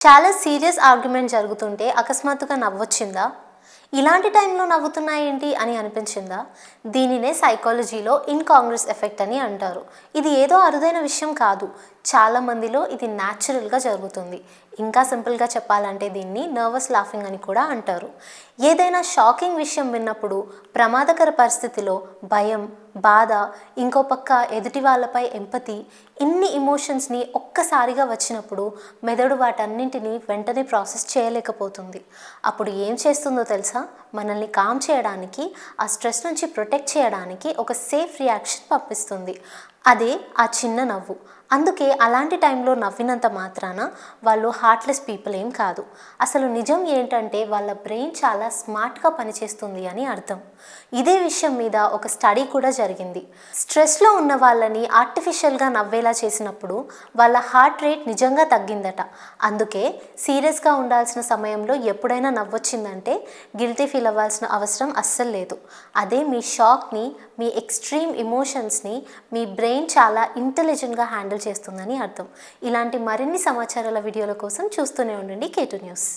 చాలా serious argument జరుగుతుంటే అకస్మాత్తుగా నవ్వొచ్చిందా? ఇలాంటి టైంలో నవ్వుతున్నాయేంటి అని అనిపించిందా? దీనినే సైకాలజీలో ఇన్‌కాంగ్రస్ ఎఫెక్ట్ అని అంటారు. ఇది ఏదో అరుదైన విషయం కాదు. చాలా మందిలో ఇది న్యాచురల్‌గా జరుగుతుంది. ఇంకా సింపుల్‌గా చెప్పాలంటే దీన్ని నర్వస్ లాఫింగ్ అని కూడా అంటారు. ఏదైనా షాకింగ్ విషయం విన్నప్పుడు, ప్రమాదకర పరిస్థితిలో భయం, బాధ, ఇంకో పక్క ఎదుటి వాళ్ళపై ఎంపతి, ఇన్ని ఎమోషన్స్‌ని ఒక్కసారిగా వచ్చినప్పుడు మెదడు వాటన్నింటినీ వెంటనే ప్రాసెస్ చేయలేకపోతుంది. అప్పుడు ఏం చేస్తుందో తెలుసా? మనల్ని కామ్ చేయడానికి, ఆ స్ట్రెస్ నుంచి ప్రొటెక్ట్ చేయడానికి ఒక సేఫ్ రియాక్షన్ పంపిస్తుంది. అదే ఆ చిన్న నవ్వు. అందుకే అలాంటి టైంలో నవ్వినంత మాత్రాన వాళ్ళు హార్ట్‌లెస్ పీపుల్ ఏం కాదు. అసలు నిజం ఏంటంటే వాళ్ళ బ్రెయిన్ చాలా స్మార్ట్‌గా పనిచేస్తుంది అని అర్థం. ఇదే విషయం మీద ఒక స్టడీ కూడా జరిగింది. స్ట్రెస్‌లో ఉన్న వాళ్ళని ఆర్టిఫిషియల్‌గా నవ్వేలా చేసినప్పుడు వాళ్ళ హార్ట్ రేట్ నిజంగా తగ్గిందట. అందుకే సీరియస్‌గా ఉండాల్సిన సమయంలో ఎప్పుడైనా నవ్వొచ్చిందంటే గిల్టీ ఫీల్ అవ్వాల్సిన అవసరం అస్సలు లేదు. అదే మీ షాక్‌ని, మీ ఎక్స్‌ట్రీమ్ ఎమోషన్స్‌ని మీ బ్రెయిన్ చాలా ఇంటెలిజెంట్‌గా హ్యాండిల్ చేస్తుందని అర్థం. ఇలాంటి మరిన్ని సమాచారాల వీడియోల కోసం చూస్తూనే ఉండండి K2 న్యూస్.